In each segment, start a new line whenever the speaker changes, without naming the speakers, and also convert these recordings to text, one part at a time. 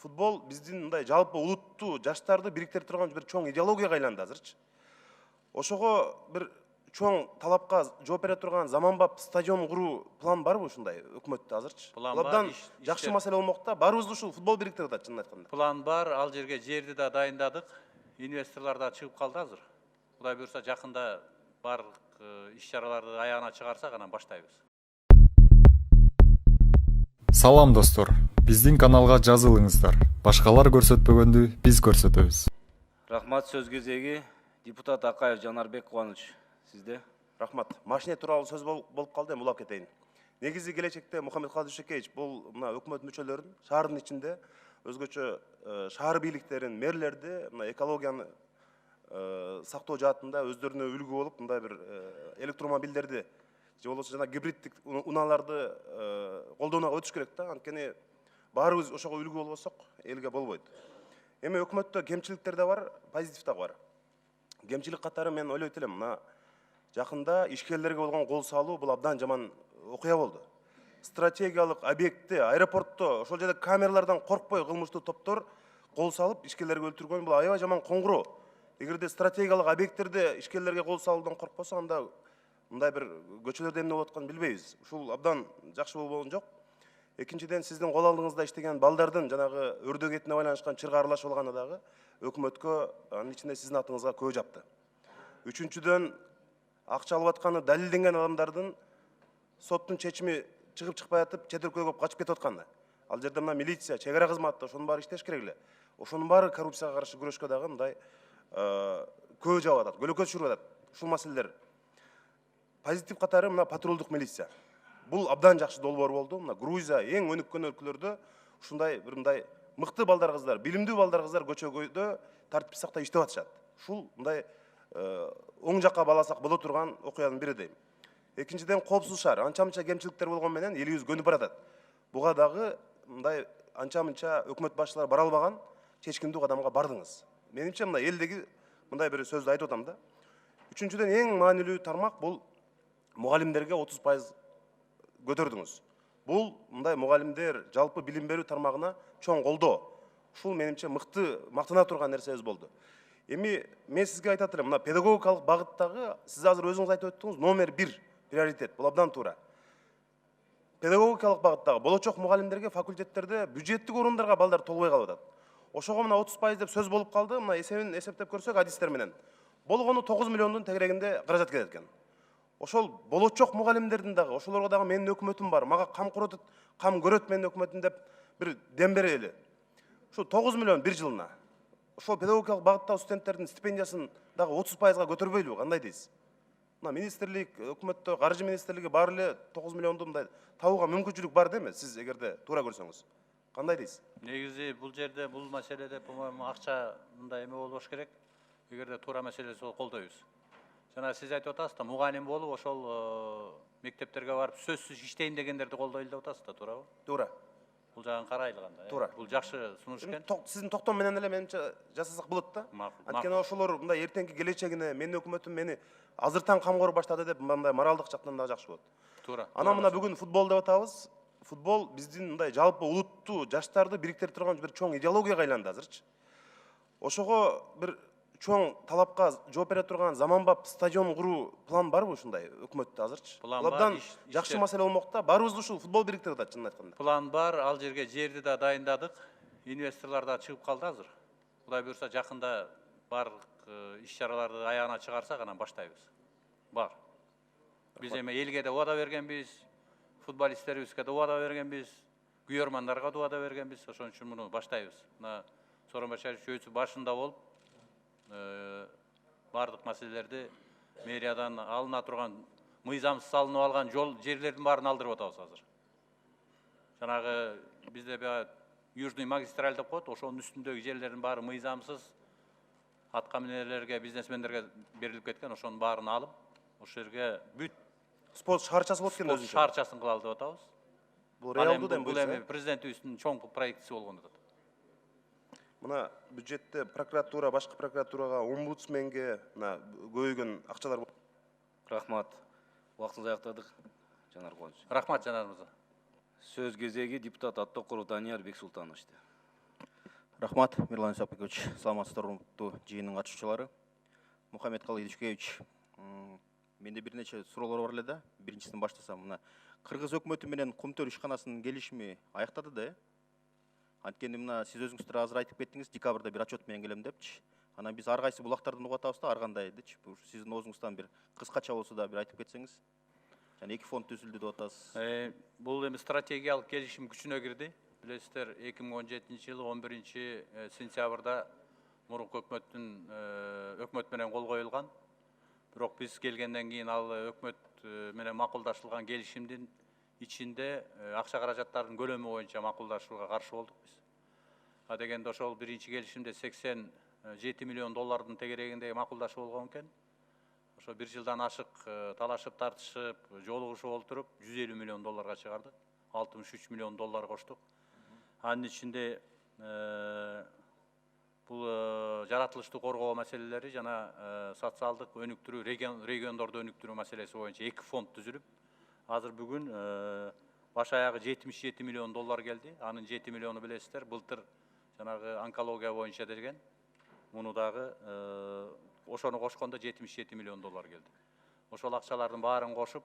футбол биздин мындай жалпы улуттуу жаштарды бириктирип турган бир чоң идеологияга айланды азырчы. Ошого бир чоң талапка жооп бере турган заманбап стадион куруу план барбы ушундай өкмөттө азырчы?
План
Бул
бар,
абдан жакшы маселе болмок да, баарыбызды ушул футбол бириктирип атат чынын айтканда.
План бар, ал жерге жерди да дайындадык. Инвесторлар да чыгып калды азыр. Кудай буюрса жакында барлык иш-чараларды аягына чыгарсак анан баштайбыз.
Салам достор, биздин каналга жазылыңыздар. Башкалар көрсөтпөгөндү биз көрсөтөбүз.
Рахмат, сөз кезеги депутат Акаев Жанарбек Кубаныч, сизде.
Рахмат. Машине тууралуу сөз болуп калды, улап кетейин. Негизи келечекте Мухаммедкалый Дүйшөкеевич бул мына өкмөт мүчөлөрүн шаардын ичинде өзгөчө шаар бийликтерин, мэрлерди мына экологияны сактоо жаатында өздөрүнө үлгү болуп, мындай бир электромобилдерди же болбосо жана гибриддик унааларды колдонууга өтүш керек да. Анткени баарыбыз ошого үлгү болбосок, элге болбойт. Эми өкмөттө кемчиликтер да бар, позитив да бар. Кемчилик катары мен ойлойт элем, мына жакында ишкерлерге болгон кол салуу бул абдан жаман окуя болду. Стратегиялык объектте, аэропортто ошол жерде камералардан коркпой кылмыштуу топтор кол салып ишкерлерди өлтүргөн бул аябай жаман коңгуроо. Эгерде стратегиялык объекттерде ишкерлерге кол салуудан коркпосо, анда мындай бир көчөлөрдө эмне болуп атканын билбейбиз. Ушул абдан жакшы болгон жок. Экинчиден, сиздин кол алдыңызда иштеген балдардын жанагы өрдөк этине байланышкан чырга аралашып алганы дагы өкмөткө анын ичинде сиздин атыңызга көө жапты. Үчүнчүдөн, акча алып атканы далилденген адамдардын соттун чечими чыгып чыкпай атып, чет өлкөгө качып кетип атканы. Ал жерде мына милиция, чек ара кызматы ошонун баары иштеш керек эле. Ошонун баары коррупцияга каршы күрөшкө дагы мындай көө жаап атат, көлөкө түшүрүп атат. Ушул маселелер. Позитив катары мына патрулдук милиция. Бул абдан жакшы долбоор болду. Мына Грузия эң өнүккөн өлкөлөрдө ушундай бир мындай мыкты балдар кыздар, билимдүү балдар кыздар көчөгөйдө тартип сактап иштеп атышат. Ушул мындай оң жакка баласак боло турган окуянын бири дейм. Экинчиден, коопсуз шаар. Анча-мынча кемчиликтер болгон менен элибиз көнүп баратат. Буга дагы мындай анча-мынча өкмөт башчылары бара албаган чечкиндүү кадамга бардыңыз. Менимче мына элдеги мындай бир сөздү айтып атам да. Үчүнчүдөн, эң маанилүү тармак бул мугалимдерге 30% көтөрдүңүз. Бул мындай мугалимдер жалпы билим берүү тармагына чоң колдоо. Ушул менимче мыкты мактана турган нерсебиз болду. Эми мен сизге айтат элем, мына педагогикалык багыттагы сиз азыр өзүңүз айтып өттүңүз, номер 1 приоритет. Бул абдан туура. Педагогикалык багыттагы болочок мугалимдерге факультеттерде бюджеттик орундарга балдар толбой калып атат. Ошого мына 30% деп сөз болуп калды. Мына эсебин эсептеп көрсөк адистер менен. Болгону 9 миллиондун тегерегинде каражат кетет экен. Ошол болочок мугалимдердин дагы, ошолорго дагы менин өкмөтүм бар, мага кам көрөт менин өкмөтүм деп бир дем берели. Ушул 9 миллион бир жылына. Ошол педагогикалык багыттагы студенттердин стипендиясын дагы 30%га көтөрбөйлүбү, кандай дейсиз? Мына министрлик, өкмөттө, каржы министрлиги баары эле 9 миллионду мындай табууга мүмкүнчүлүк бар деме, сиз эгерде туура көрсөңүз. Кандай дейсиз?
Негизи бул жерде бул маселеде по-моему акча мындай эме болбош керек. Эгерде туура маселеси болсо колдойбуз. Жана сиз айтып атасыз да, мугалим болуп ошол мектептерге барып сөзсүз иштейм дегендерди колдойлу деп атасыз да, туурабы?
Туура.
Бул жагын карайлы кандай?
Туура.
Бул жакшы сунуш экен.
Сиздин токтом менен эле менимче жасасак болот да. Анткени ошолор мындай эртеңки келечегине менин өкмөтүм мени азыртан камкор баштады деп мындай моралдык жактан да жакшы болот.
Туура.
Анан мына бүгүн футбол деп атабыз. Футбол биздин мындай жалпы улуттуу жаштарды бириктирип турган бир чоң идеологияга айланды азырчы. Ошого бир чоң талапка жооп бере турган заманбап стадион куруу план барбы ушундай өкмөттө азырчы?
План
Бул
бар,
абдан жакшы маселе болмок да, баарыбызды ушул футбол бириктирип атат чынын айтканда.
План бар, ал жерге жерди да дайындадык. Инвесторлар да чыгып калды азыр. Кудай буюрса жакында барлык иш-чараларды аягына чыгарсак анан баштайбыз. Бар. Биз эми элге да убада бергенбиз, футболисттерибизге да убада бергенбиз, күйөрмандарга да убада бергенбиз. Ошон үчүн муну баштайбыз. Мына Сооронбай Шарипович өзү башында болуп, бардык маселелерди мэриядан алына турган мыйзамсыз салынып алган жол жерлердин баарын алдырып атабыз азыр. Жанагы бизде Южный магистраль деп коет, ошонун үстүндөгү жерлердин баары мыйзамсыз аткаминерлерге, бизнесмендерге берилип кеткен, ошонун баарын алып, ошол жерге бүт
спорт шаарчасы болот экен өзүнчө.
шаарчасын кылалы деп атабыз.
Бул реалдуу дем
бул эми президентибиздин чоң проектиси болгон атат.
Мына бюджетте прокуратура, башкы прокуратурага, омбудсменге мына көбөйгөн акчалар.
Рахмат. Убактыбызды аяктадык. Жанар Кубаныч.
Рахмат, Жанар мырза.
Сөз кезеги депутат Аттокуров Данияр Бексултановичте.
Рахмат, Мирлан Исапович. Саламатсыздар, урматтуу жыйындын катышуучулары. Мухаммедкалый Идишкевич, менде бир нече суроолор бар эле да. Биринчисинен баштасам, мына Кыргыз өкмөтү менен Кумтөр ишканасынын келишими аяктады да, э? Анткени мына сиз өзүңүздөр азыр айтып кеттиңиз, декабрда бир отчет менен келем депчи. Анан биз ар кайсы булактардан угуп атабыз да, ар кандай дечи. Сиздин оозуңуздан бир кыскача болсо да бир айтып кетсеңиз. Жана 2 фонд түзүлдү деп атасыз.
Бул эми стратегиялык келишим күчүнө кирди. Билесиздер, 2017 жылы 11 сентябрда мурунку өкмөт менен кол коюлган. Бирок биз келгенден кийин ал өкмөт менен макулдашылган келишимдин ичинде акча каражаттардын көлөмү боюнча макулдашууга каршы болдук биз. А дегенде ошол биринчи келишимде 87 миллион доллардын тегерегинде макулдашуу болгон экен. Ошо бир жылдан ашык талашып тартышып, жолугушуп олтуруп 150 миллион долларга чыгардык. 63 миллион доллар коштук. Анын ичинде бул жаратылыштуу коргоо маселелери жана социалдык өнүктүрүү, региондорду өнүктүрүү маселеси боюнча 2 фонд түзүлүп, азыр бүгүн баш аягы 77 миллион доллар келди. Анын 7 миллиону билесиздер, былтыр жанагы онкология боюнча деген. Муну дагы ошону кошкондо 77 миллион доллар келди. Ошол акчалардын баарын кошуп,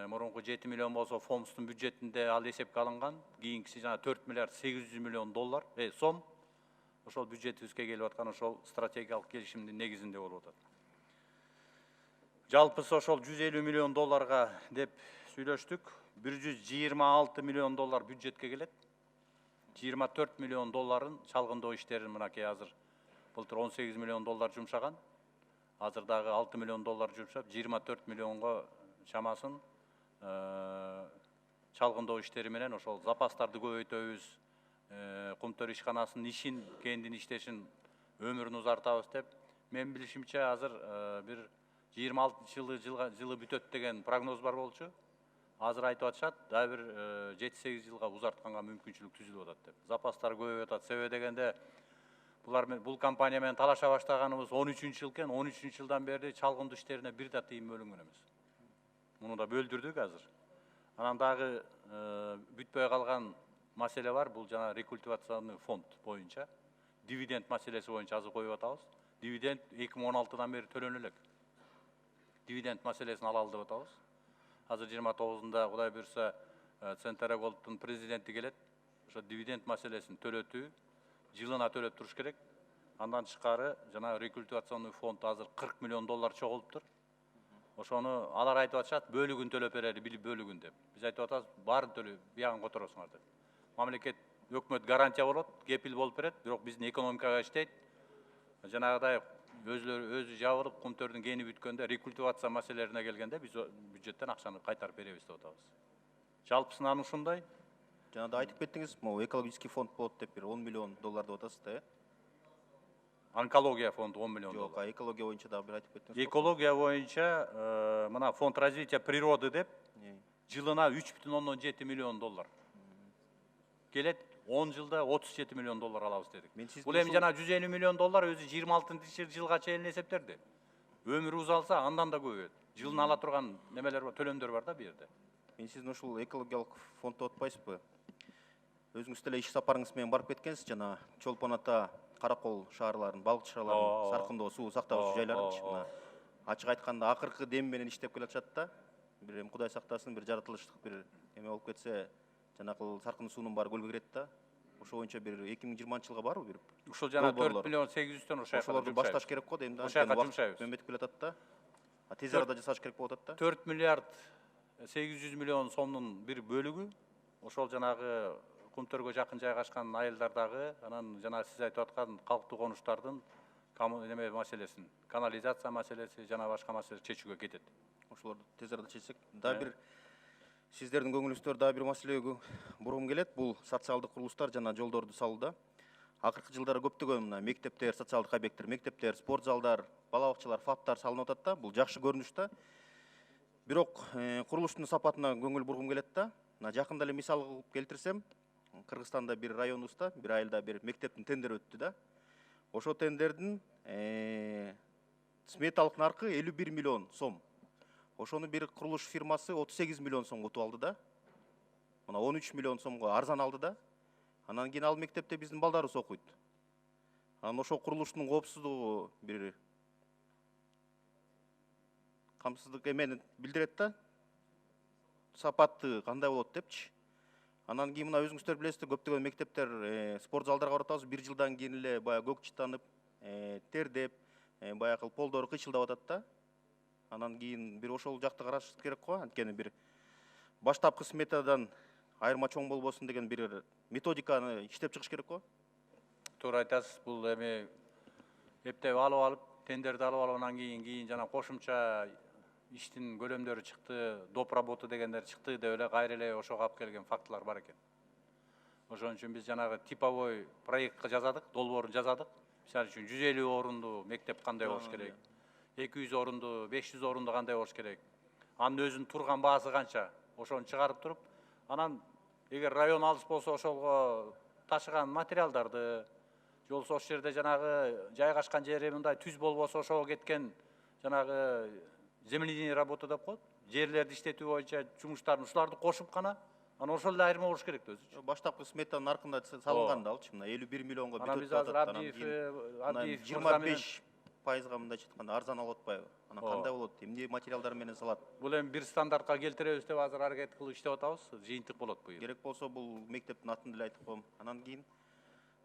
мурунку 7 миллион болсо ФОМСтун бюджетинде ал эсепке алынган, кийинкиси жана 4 миллиард 800 миллион доллар, сом. Ошол бюджетибизге келип аткан ошол стратегиялык келишимдин негизинде болуп атат. Жалпысы ошол 150 миллион долларга деп сүйлөштүк. 126 миллион доллар бюджетке келет. 24 миллион долларын чалгындоо иштерин мынакей азыр былтыр 18 миллион доллар жумшаган. Азыр дагы 6 миллион доллар жумшап, 24 миллионго чамасын чалгындоо иштери менен ошол запастарды көбөйтөбүз, Кумтөр ишканасынын ишин, кендин иштешин өмүрүн узартабыз деп. Мен билишимче азыр бир 26 жылы бүтөт деген прогноз бар болчу. Азыр айтып атышат, дагы бир 7-8 жылга узартканга мүмкүнчүлүк түзүлүп атат деп. Запастар көбөйүп атат. Себеби дегенде бул компания менен талаша баштаганыбыз 13-жыл экен. 13-жылдан бери чалгындоо иштерине бир да тыйын бөлүнгөн эмес. Муну да бөлдүрдүк азыр. Анан дагы бүтпөй калган маселе бар. Бул жана рекультивационный фонд боюнча. Дивиденд маселеси боюнча азыр коюп атабыз. Дивиденд 2016-дан бери төлөнө элек. Дивиденд маселесин алалы деп атабыз. Азыр 29-нда Кудай буйрса Центр Голдтун президенти келет. Ошо дивиденд маселесин төлөтүү, жылына төлөп туруш керек. Андан тышкары жана рекультивационный фонд азыр 40 миллион доллар чогулуптур. Ошону алар айтып атышат, бөлүгүн төлөп берели, бөлүгүн деп. Биз айтып атабыз, баарын төлөп, биягын которосуңар деп. Мамлекет, өкмөт гарантия болот, кепил болуп берет, бирок биздин экономикага иштейт. Жанагыдай өзү жабылып, Кумтөрдүн кени бүткөндө рекультивация маселелерине келгенде биз бюджеттен акчаны кайтарып беребиз деп атабыз. Жалпысынан ушундай.
Жана да айтып кеттиңиз, могу экологический фонд болот деп бир 10 миллион доллар деп атасыз да, э?
Онкология фонду 10 миллион доллар.
Жок, экология боюнча дагы бир айтып кеттиңиз.
Экология боюнча мына фонд развития природы деп жылына 3,7 миллион доллар. Келет 10 жылда 37 миллион доллар алабыз дедик. Бул эми жана 150 миллион доллар өзү 26-жылга чейин эсептерди. Өмүрү узалса андан да көбөйөт. Жылына ала турган немелер бар, төлөмдөр бар да бу жерде.
Мен сиздин ушул экологиялык фондду отпайсызбы? Өзүңүз деле иш сапарыңыз менен барып кеткенсиз, жана Чолпон ата, Каракол шаарларын, балык шаарларын саркындоо суу сактагычы жайларын мына ачык айтканда акыркы дем менен иштеп келатышат да. Бир эми Кудай сактасын, бир жаратылыштык бир эме болуп кетсе, жанакы саркын суунун баары көлгө кирет да. Ошо боюнча бир 2020-жылга барбы бир?
Ушул жана 4 миллион 800 ошо
ошолорду башташ керек го дейм да.
Ошо жака жумшайбыз.
Өмөтүп келатат да. Тез арада жасаш керек болуп атат да.
4 миллиард 800 миллион сомдун бир бөлүгү ошол жанагы Кумтөргө жакын жайгашкан айылдардагы, анан жана сиз айтып аткан калктуу конуштардын неме маселесин, канализация маселеси жана башка маселе чечүүгө кетет.
Ошолорду тез арада чечсек, да бир сиздердин көңүлүңүздөр да бир маселеге бургум келет. Бул социалдык курулуштар жана жолдорду салууда. Акыркы жылдары көптөгөн мына мектептер, социалдык объекттер, мектептер, спорт залдар, бала бакчалар, фаптар салынып атат да. Бул жакшы көрүнүш да. Бирок курулуштун сапатына көңүл бургум келет да. Мына жакында эле мисал кылып келтирсем, Кыргызстанда бир районубузда, бир айылда бир мектептин тендери өттү да. Ошо тендердин сметалык наркы 51 миллион сом. Ошону бир курулуш фирмасы 38 миллион сомго утуп алды да. Мына 13 миллион сомго арзан алды да. Анан кийин ал мектепте биздин балдарыбыз окуйт. Анан ошол курулуштун коопсуздугу бир камсыздык эмени билдирет да. Сапаты кандай болот депчи. Анан кийин мына өзүңүздөр билесиздер, көптөгөн мектептер спорт залдарга баратабыз, 1 жылдан кийин эле баягы көк чытанып, тердеп, баягы полдору кыйчылдап атат да. Анан кийин бир ошол жакты караш керек го. Анткени бир баштапкы сметадан айырма чоң болбосун деген бир методиканы иштеп чыгыш керек го.
Туура айтасыз. Бул эми эптеп алып, тендерди алып анан кийин жана кошумча иштин көлөмдөрү чыкты, доп работа дегендер чыкты деп эле кайра эле ошого алып келген фактылар бар экен. Ошон үчүн биз жанагы типовой проектка жазадык, долбоорун жазадык. Мисалы үчүн 150 орунду мектеп кандай болуш керек, 200 орунду, 500 орунду кандай болуш керек. Анын өзүнүн турган баасы канча, ошону чыгарып туруп, анан эгер район алыс болсо ошого ташыган материалдарды, же болбосо ошол жерде жанагы жайгашкан жери мындай түз болбосо ошого кеткен жанагы земледение работа деп коет. Жерлерди иштетүү боюнча жумуштарын ушуларды кошуп гана, анан ошол эле айырма болуш керек да өзүчү.
Баштапкы сметанын аркында салынган да алчы, мына 51 миллионго
Анан
бүтөт
биз азыр
атат.
Абдиев
25% мындайча айтканда арзан алып атпайбы? Анан кандай болот? Эмне материалдар менен салат?
Бул эми бир стандартка келтиребиз деп азыр аракет кылып иштеп атабыз. Жыйынтык болот бу.
Керек болсо бул мектептин атын деле айтып коем. Анан кийин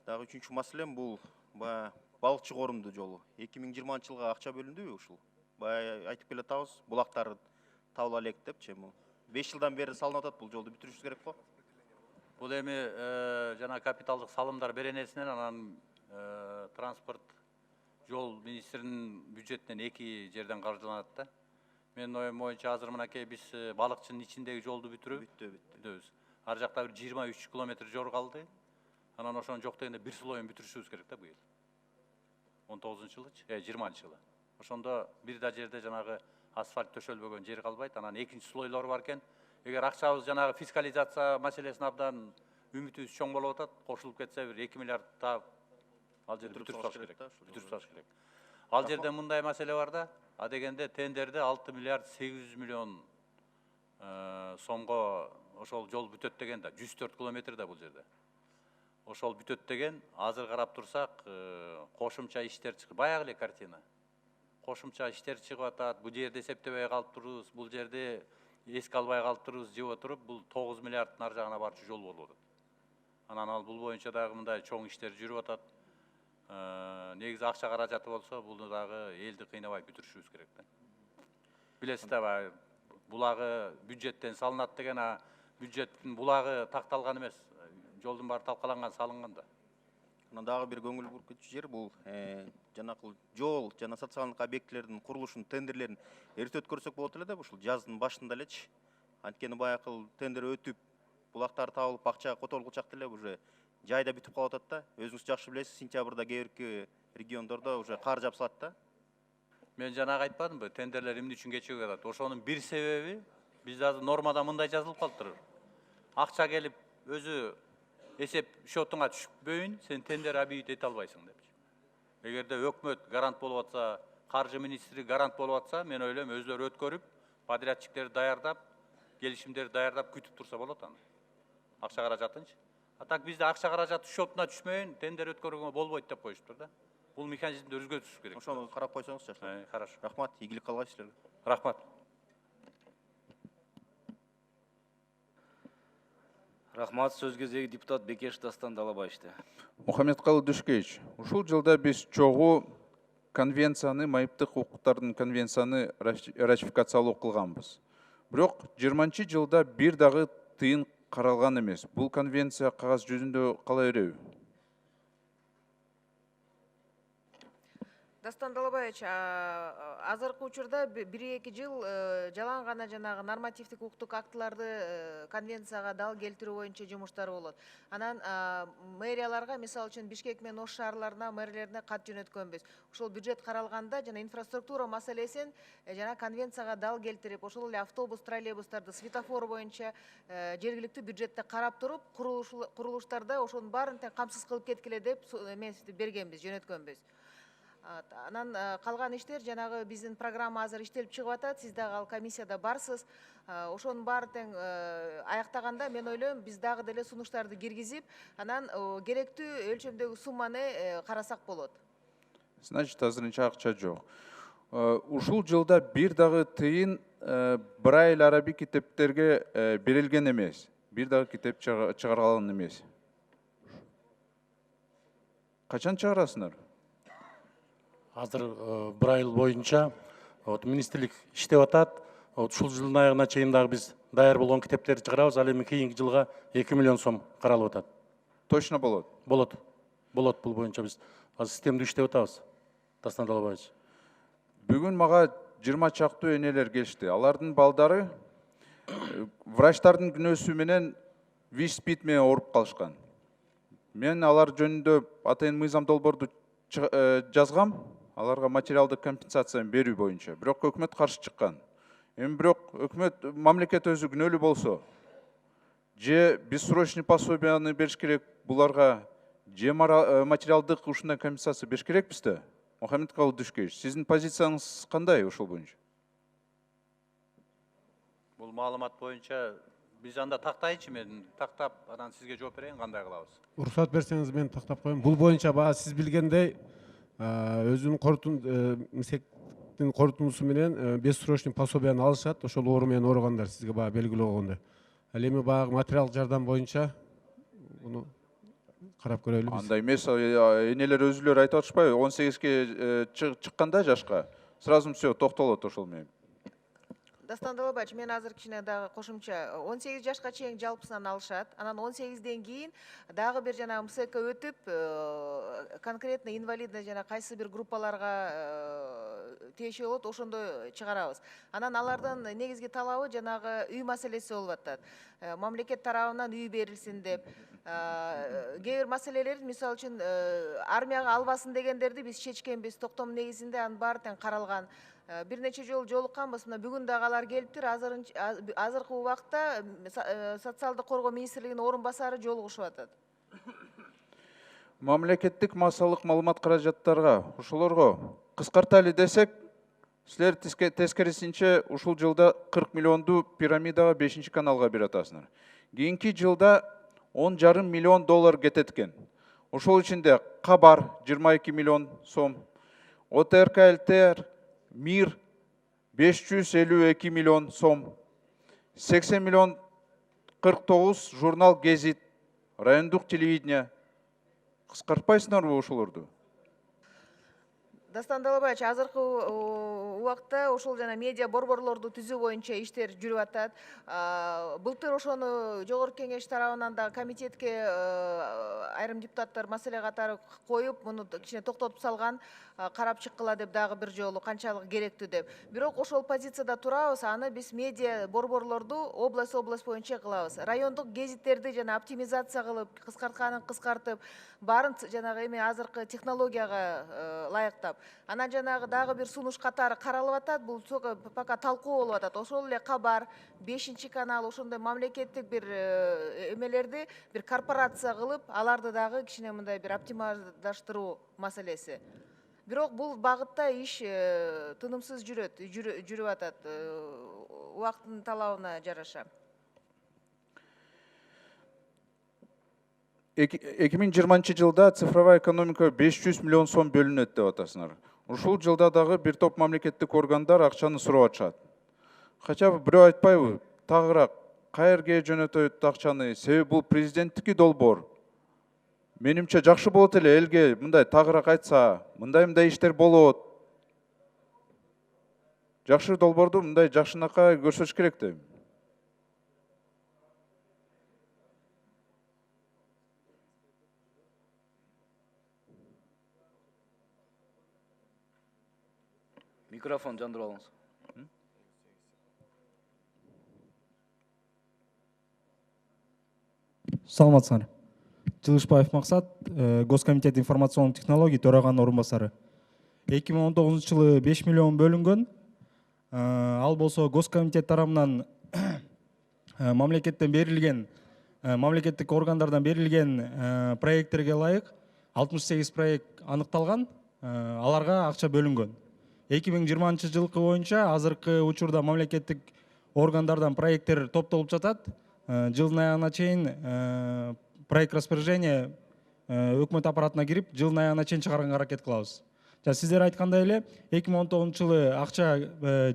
дагы үчүнчү маселем бул баягы балыкчы корумду жолу. 2020-жылга акча бөлүндүбү ушул? Баягы айтып келатабыз, булактар табыла элек депчи. 5 жылдан бери салынып атат, бул жолду бүтүрүшүбүз керек го.
Бул эми жана капиталдык салымдар беренесинен анан транспорт жол министринин бюджетинен 2 жерден каржыланат да. Менин оюм боюнча азыр мынакей биз балыкчынын ичиндеги жолду бүтүрөбүз. Ар жакта бир 23 километр жол калды. Анан ошону жок дегенде бир слоюн бүтүрүшүбүз керек да быйыл. 19-жылычы, 20-жылы. Ошондо бир да жерде жанагы асфальт төшөлбөгөн жер калбайт. Анан экинчи слойлор бар экен. Эгер акчабыз жанагы фискализация маселесин абдан үмүтүбүз чоң болуп атат, кошулуп кетсе бир 2 миллиард таап ал жерде бүтүрүп салыш керек. Ал жерде мындай маселе бар да, а дегенде тендерде 6 миллиард 800 миллион сомго ошол жол бүтөт деген да, 104 километр да бул жерде. Ошол бүтөт деген, азыр карап турсак, кошумча иштер чыгып, баягы эле картина. Кошумча иштер чыгып атат, бул жерде эсептебей калып турубуз, бул жерде эске албай калып турубуз деп отуруп, бул 9 миллиардтын ар жагына барчу жол болуп атат. Анан ал бул боюнча дагы мындай чоң иштер жүрүп атат. Негизи акча каражаты болсо, буну дагы элди кыйнабай бүтүрүшүбүз керек да. Билесиз да, булагы бюджеттен салынат деген, бюджеттин булагы такталган эмес. Жолдун баары талкаланган, салынган да.
Анан дагы бир көңүл бургучу жер бул жанакы жол жана социалдык объектилердин курулушунун тендерлерин эрте өткөрсөк болот эле да, ушул жаздын башында элечи. Анткени баягы тендер өтүп, булактар табылып, акча которулгу чакта эле уже жайда бүтүп калып атат да. Өзүңүз жакшы билесиз, сентябрда кээ бирки региондордо уже кар жапсалат да.
Мен жанагы айтпадымбы, тендерлер эмне үчүн кечигип атат? Ошонун бир себеби бизде азыр нормада мындай жазылып калыптыр. Акча келип өзү эсеп счетуңа түшпөйүн, сен тендер объявить эте албайсың депчи. Эгерде өкмөт гарант болуп атса, каржы министри гарант болуп атса, мен ойлойм өзлөрү өткөрүп, подрядчиктерди даярдап, келишимдерди даярдап күтүп турса болот аны. Акча каражатынчы. А так бизде акча каражаты счетуна түшмөйүн, тендер өткөрүүгө болбойт деп коюштур да. Бул механизмди өзгөртүш керек.
Ошону карап койсоңуз жакшы.
Хорошо.
Рахмат, ийгилик каалайбыз силерге.
Рахмат.
Рахмат, сөз кезеги депутат Бекеш Дастан Далабаевичте.
Мухаммедкалый Душкевич, ушул жылда биз чогуу конвенцияны, майыптык укуктардын конвенцияны ратификациялоо кылганбыз. Бирок 20-жылда бир дагы тыйын каралган эмес. Бул конвенция кагаз жүзүндө кала береби?
Дастан Далабаевич, азыркы учурда 1-2 жыл жалаң гана жанагы нормативдик укуктук актыларды конвенцияга дал келтирүү боюнча жумуштар болот. Анан мэрияларга, мисалы үчүн Бишкек менен Ош шаарларына, мэрлерине кат жөнөткөнбүз. Ошол бюджет каралганда жана инфраструктура маселесин жана конвенцияга дал келтирип, ошол эле автобус, троллейбустарды светофор боюнча жергиликтүү бюджетте карап туруп, курулуштарда ошонун баарын тең камсыз кылып кеткиле деп эмести бергенбиз, жөнөткөнбүз. Анан калган иштер жанагы биздин программа азыр иштелип чыгып атат. Сиз дагы ал комиссияда барсыз. Ошонун баары тең аяктаганда мен ойлойм биз дагы деле сунуштарды киргизип, анан керектүү өлчөмдөгү сумманы карасак болот.
Значит, азырынча акча жок. Ушул жылда бир дагы тыйын Брайль араби китептерге берилген эмес. Бир дагы китеп чыгарылган эмес. Качан чыгарасыңар?
Азыр Брайль боюнча министрлик иштеп атат. Ушул жылдын аягына чейин дагы биз даяр болгон китептерди чыгарабыз. Ал эми кийинки жылга 2 миллион сом каралып атат.
Точно болот?
Болот. Болот, бул боюнча биз азыр системдүү иштеп атабыз. Дастан Талабаевич.
Бүгүн мага 20 чактуу энелер келишти. Алардын балдары врачтардын күнөөсү менен ВИЧ-СПИД менен ооруп калышкан. Мен алар жөнүндө атайын мыйзам долбоорду жазгам, аларга материалдык компенсация берүү боюнча. Бирок өкмөт каршы чыккан. Эми бирок өкмөт, мамлекет өзү күнөөлүү болсо, же бессрочный пособияны бериш керек буларга, же материалдык ушундай компенсация бериш керекпиз да? Мухаммедкалый Душкевич, сиздин позицияңыз кандай ушул боюнча?
Бул маалымат боюнча биз анда тактайынчы, мен тактап анан сизге жооп берейин, кандай кылабыз.
Уруксат берсеңиз мен тактап коеюн. Бул боюнча баа сиз билгендей өзүнүн МСЕКтин корутундусу менен бессрочный пособияны алышат. Ошол оору менен ооругандар сизге баа белгилүү болгондой. Ал эми баягы материалдык жардам боюнча муну карап көрөлү биз.
Андай эмес, энелер өзүлөрү айтып атышпайбы? 18ге чыкканда жашка сразу все токтолот ошол менен.
Дастан Талабаевич, мен азыр кичине дагы кошумча 18 жашка чейин жалпысынан алышат. Анан 18ден кийин дагы бир жана МСК өтүп, конкретно инвалидный жана кайсы бир группаларга тиешелүү болот, ошондой чыгарабыз. Анан алардын негизги талабы жанагы үй маселеси болуп атат. Мамлекет тарабынан үй берилсин деп. Кээ бир маселелерди, мисалы үчүн армияга албасын дегендерди биз чечкенбиз. Токтом негизинде анын баары тең каралган. Бир нече жолу жолукканбыз, мына бүгүн дагы алар келиптир. Азыркы убакта социалдык коргоо министрлигинин орун басары жолугушуп атат.
Мамлекеттик массалык маалымат каражаттарга, ошолорго кыскарталы десек, силер тескерисинче ушул жылда 40 миллионду пирамидага 5 каналга берип атасыңар. Кийинки жылда 10,5 миллион доллар кетет экен. Ошол ичинде Кабар 22 миллион сом, ОТРК ЛТР, МИР 552 миллион сом, 80 миллион 49 журнал Гезит, райондук телевидение. Кыскартпайсыңарбы ошолорду?
Дастан Талабаевич, азыркы убакта ошол жана медиа борборлорду түзүү боюнча иштер жүрүп атат. Былтыр ошону жогорку кеңеш тарабынан да комитетке айрым депутаттар маселе катары коюп, муну кичине токтотуп салган, карап чыккыла деп дагы бир жолу канчалык керектүү деп. Бирок ошол позицияда турабыз, аны биз медиа борборлорду область боюнча кылабыз. Райондук гезиттерди жана оптимизация кылып, кыскартканын кыскартып, баарын жанагы эми азыркы технологияга лайыктап. Анан жанагы дагы бир сунуш катары каралып атат. Бул пока талкуу болуп атат. Ошол эле Кабар, 5 канал, ошондой мамлекеттик бир эмелерди бир корпорация кылып, аларды дагы кичине мындай бир оптималдаштыруу маселеси. Бирок бул багытта иш тынымсыз жүрүп атат, убакыттын талабына жараша.
2020 жылда цифровая экономика 500 миллион сом бөлүнөт деп атасыңар. Ушул жылда дагы бир топ мамлекеттик органдар акчаны сурап атышат. Кача бирөө айтпайбы, тагыраак каерге жөнөтөт акчаны? Себеби бул президенттики долбоор. Менимче жакшы болот эле элге мындай тагыраак айтса, мындай иштер болот. Жакшы долбоорду мындай жакшынакай көрсөтүш керек да.
Микрофон жандырып алыңыз.
Саламатсыздар. Жылышбаев Максат, Госкомитет информационный технологий төраганын орун басары. 2019 жылы 5 миллион бөлүнгөн. Ал болсо Госкомитет тарабынан мамлекеттен берилген, мамлекеттик органдардан берилген проекттерге ылайык 68 проект аныкталган. аларга акча бөлүнгөн. 2020 жылкы боюнча азыркы учурда мамлекеттик органдардан проекттер топтолуп жатат. Жылдын аягына чейин проект распоряжение өкмөт аппаратына кирип, жылдын аягына чейин чыгарганга аракет кылабыз. Сиздер айткандай эле 2019 жылы акча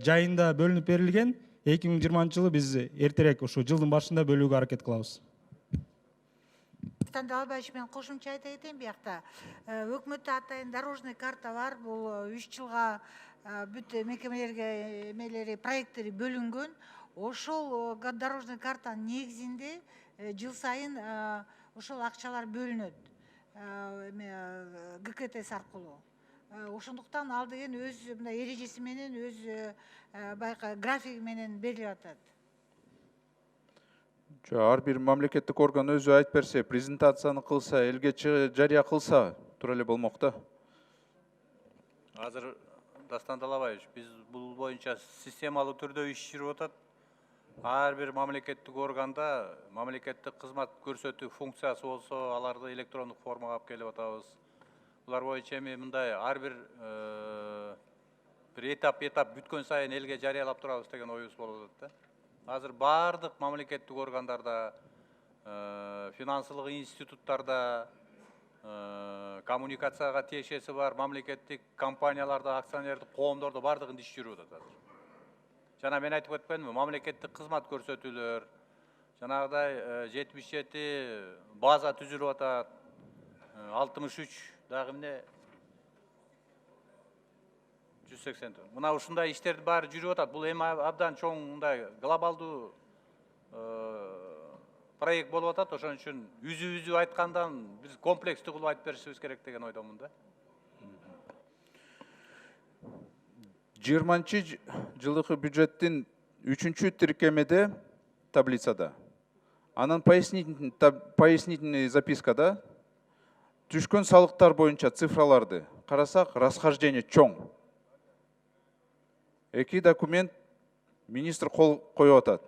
жайында бөлүнүп берилген, 2020 жылы биз эртерээк ушу жылдын башында бөлүүгө аракет кылабыз.
Талабаевич, мен кошумча айта кетейин биякта. Өкмөттө атайын дорожный карта бар. Бул 3 жылга бүт мекемелерге эмелери проекттери бөлүнгөн. Ошол дорожный картанын негизинде жыл сайын ошол акчалар бөлүнөт. ГКТС аркылуу. Ошондуктан ал деген өз эрежеси менен, өз байка графиги менен берилип атат.
Ар бир мамлекеттик орган өзү айтып берсе, презентацияны кылса, элге жарыя кылса, тура эле болмок да.
Азыр Дастан Талабаевич, биз бул боюнча системалуу түрдө иш жүрүп атат. Ар бир мамлекеттик органда мамлекеттик кызмат көрсөтүү функциясы болсо, аларды электрондук формага алып келип атабыз. Булар боюнча эми мындай ар бир этап бүткөн сайын элге жарыялап турабыз деген оюбуз болуп атат да. Азыр бардык мамлекеттик органдарда, финансылык институттарда, коммуникацияга тиешеси бар мамлекеттик компанияларда, акционердик коомдордо бардыгында иш жүрүп атат азыр. Жана мен айтып кетпедимби, мамлекеттик кызмат көрсөтүүлөр, жанагыдай 77 база түзүлүп атат, 63 дагы эмне 180. Мына ушундай иштерди баары жүрүп атат. Бул эми абдан чоң мындай глобалдуу проект болуп атат. Ошон үчүн үзү айткандан биз комплекстүү кылып айтып беришибиз керек деген ойдомун да.
20 жылдыкы бюджеттин 3-чү тиркемеде таблицада, анан пояснительный запискада түшкөн салыктар боюнча цифраларды карасак, расхождение чоң. 2 документ министр кол коюп атат.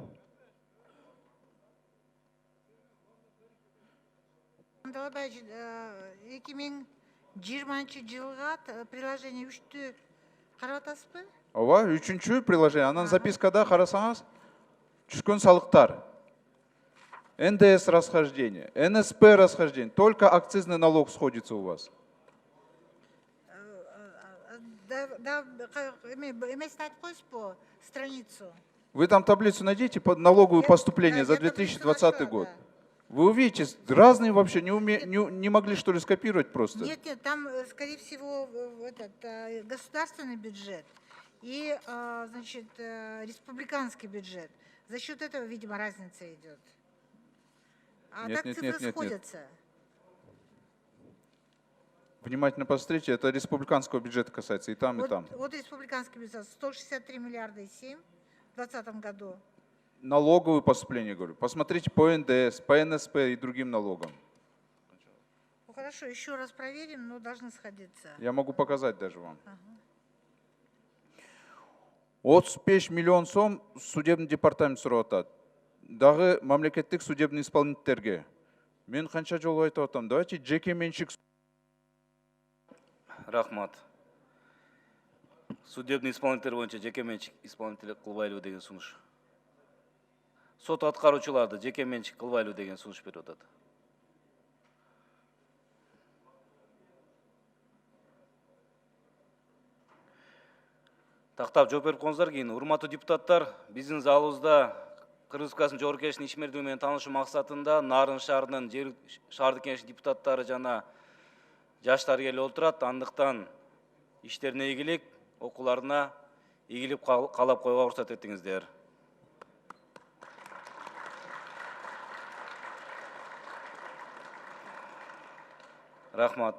Талабаевич, 2020 жылга приложение 3-тү карап атасызбы?
Ооба, 3-чү приложение. Анан запискада карасаңыз, түшкөн салыктар. НДС расхождение, НСП расхождение. Только акцизный налог сходится у вас.
Эмесин айтып коесузбу страницу?
Вы там таблицу найдите под налоговые поступления за 2020 год. Вы увидите, разные вообще, не могли что ли скопировать просто?
Нет, там, скорее всего, государственный бюджет и, значит, республиканский бюджет. За счет этого, видимо, разница идет. А так цифры сходятся.
Внимательно посмотрите, это республиканского бюджета касается, и там, и там.
Вот республиканский бюджет 163 миллиарда и 7 в 2020 году.
Налоговые поступления, говорю. Посмотрите по НДС, по НСП и другим налогам.
Ну, хорошо, еще раз проверим, но должны сходиться.
Я могу показать даже вам. 35 миллион сом судебный департамент сурап атат. Дагы мамлекеттик судебный исполнительдерге. Мен канча жолу айтып атам, давайте жеке менчик.
Рахмат. Судебный исполнитель боюнча жеке менчик исполнитель кылбайлыбы деген сунуш. Сот аткаруучуларды жеке менчик кылбайлыбы деген сунуш берип атат. Тактап жооп берип коюңуздар кийин. Урматтуу депутаттар, биздин залыбызда Кыргыз Республикасынын Жогорку Кеңешинин иш мерзими менен таанышуу максатында Нарын шаарынын шаардык кеңеш депутаттары жана жаштар келип отурат. Андыктан иштерине ийгилик, окууларына ийгилик каалап коюуга уруксат этиңиздер. Рахмат.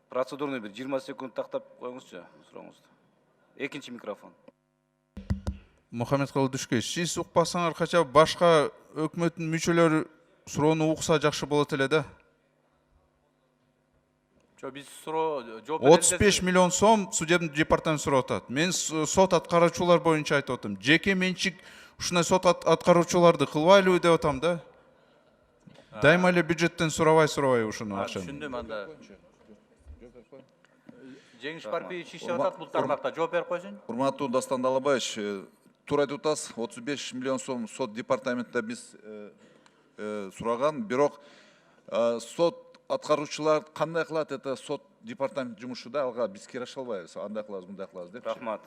Процедурный бир 20 секунд тактап коюңузчу сурооңузду. Экинчи микрофон.
Мухаммедкалы Дүшкеч, сиз укпасаңар кача башка өкмөттүн мүчөлөрү суроону укса жакшы болот эле да.
Биз суроо жооп
35 миллион сом судебный департамент сурап атат. Мен сот аткаруучулар боюнча айтып атам. Жеке менчик ушундай сот аткаруучуларды кылбайлыбы деп атам да. Дайыма эле бюджеттен сурабай ушуну акчаны.
Түшүндүм анда. Жеңиш Парпиевич иштеп атат бул тармакта, жооп берип койсун.
Урматтуу Дастан Далабаевич, туура айтып атасыз, 35 миллион сом сот департаментте биз сураган, бирок сот аткаруучулар кандай кылат, это сот департамент жумушу да, алга биз кире албайбыз, андай кылабыз, мындай кылабыз деп.
Рахмат.